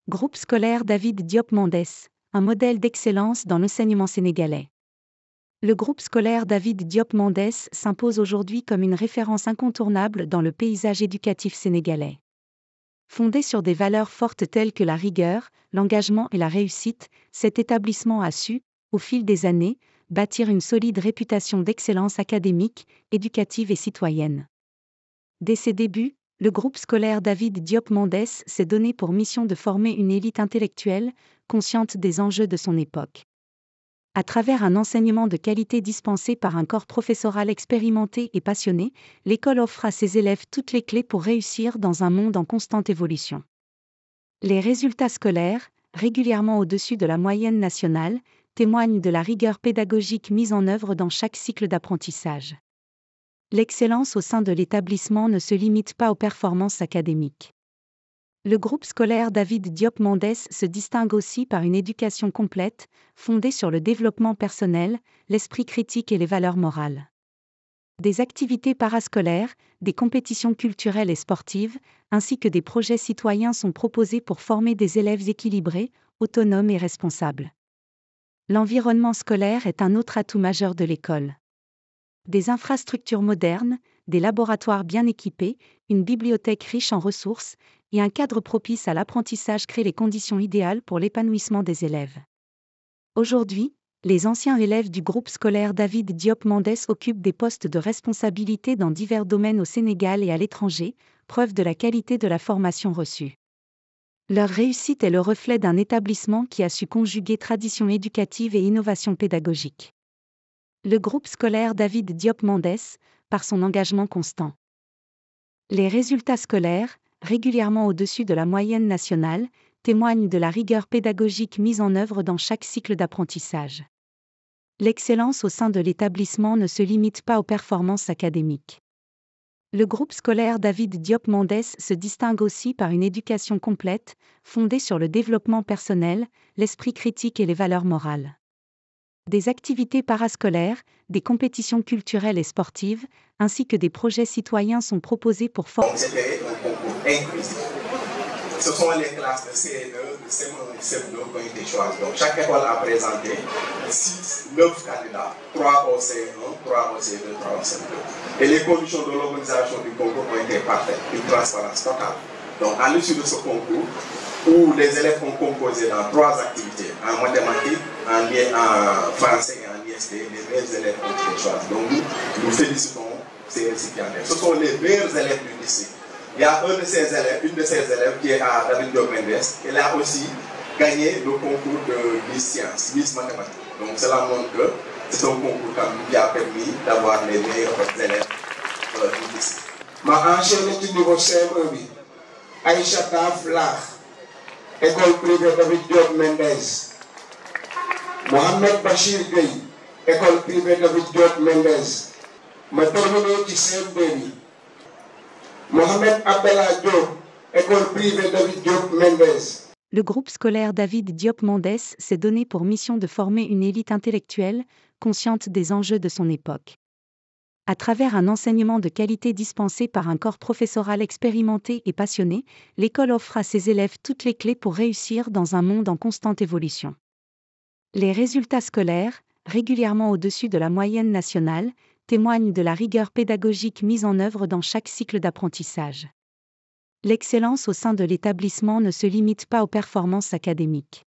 Groupe scolaire David Diop Mendes, un modèle d'excellence dans l'enseignement sénégalais. Le groupe scolaire David Diop Mendes s'impose aujourd'hui comme une référence incontournable dans le paysage éducatif sénégalais. Fondé sur des valeurs fortes telles que la rigueur, l'engagement et la réussite, cet établissement a su, au fil des années, bâtir une solide réputation d'excellence académique, éducative et citoyenne. Dès ses débuts, le groupe scolaire David Diop Mendes s'est donné pour mission de former une élite intellectuelle, consciente des enjeux de son époque. À travers un enseignement de qualité dispensé par un corps professoral expérimenté et passionné, l'école offre à ses élèves toutes les clés pour réussir dans un monde en constante évolution. Les résultats scolaires, régulièrement au-dessus de la moyenne nationale, témoignent de la rigueur pédagogique mise en œuvre dans chaque cycle d'apprentissage. L'excellence au sein de l'établissement ne se limite pas aux performances académiques. Le groupe scolaire David Diop Mendes se distingue aussi par une éducation complète, fondée sur le développement personnel, l'esprit critique et les valeurs morales. Des activités parascolaires, des compétitions culturelles et sportives, ainsi que des projets citoyens sont proposés pour former des élèves équilibrés, autonomes et responsables. L'environnement scolaire est un autre atout majeur de l'école. Des infrastructures modernes, des laboratoires bien équipés, une bibliothèque riche en ressources et un cadre propice à l'apprentissage créent les conditions idéales pour l'épanouissement des élèves. Aujourd'hui, les anciens élèves du groupe scolaire David Diop Mendes occupent des postes de responsabilité dans divers domaines au Sénégal et à l'étranger, preuve de la qualité de la formation reçue. Leur réussite est le reflet d'un établissement qui a su conjuguer tradition éducative et innovation pédagogique. Le groupe scolaire David Diop Mendes, par son engagement constant. Les résultats scolaires, régulièrement au-dessus de la moyenne nationale, témoignent de la rigueur pédagogique mise en œuvre dans chaque cycle d'apprentissage. L'excellence au sein de l'établissement ne se limite pas aux performances académiques. Le groupe scolaire David Diop Mendes se distingue aussi par une éducation complète, fondée sur le développement personnel, l'esprit critique et les valeurs morales. Des activités parascolaires, des compétitions culturelles et sportives, ainsi que des projets citoyens sont proposés pour former. C'était un concours inclusif. Ce sont les classes de CE2, de CM1 et CM2 qui ont été choisies. Donc chaque école a présenté 9 candidats, 3 au CE1, 3 au CE2, 3 au CM2. Et les conditions de l'organisation du concours ont été parfaites, une transparence totale. Donc à l'issue de ce concours, où les élèves ont composé dans 3 activités, en mathématiques, en français et en IST, les meilleurs élèves ont été choisis. Donc nous félicitons ces récipiendaires. Ce sont les meilleurs élèves du lycée. Il y a une de ces élèves qui est à David Diop Mendes. Elle a aussi gagné le concours de Miss Science, Miss Mathématiques. Donc cela montre que c'est un concours qui a permis d'avoir les meilleurs élèves du lycée. Ma enchaîné du niveau CM1, Aïcha Tafla, école privée David Diop Mendes. Mohamed Bachir Gueye, école privée David Diop Mendes. Ma terminé qui CM2. Mohamed Abdallah Diop, école privée David Diop Mendes. Le groupe scolaire David Diop Mendes s'est donné pour mission de former une élite intellectuelle, consciente des enjeux de son époque. À travers un enseignement de qualité dispensé par un corps professoral expérimenté et passionné, l'école offre à ses élèves toutes les clés pour réussir dans un monde en constante évolution. Les résultats scolaires, régulièrement au-dessus de la moyenne nationale, témoignent de la rigueur pédagogique mise en œuvre dans chaque cycle d'apprentissage. L'excellence au sein de l'établissement ne se limite pas aux performances académiques.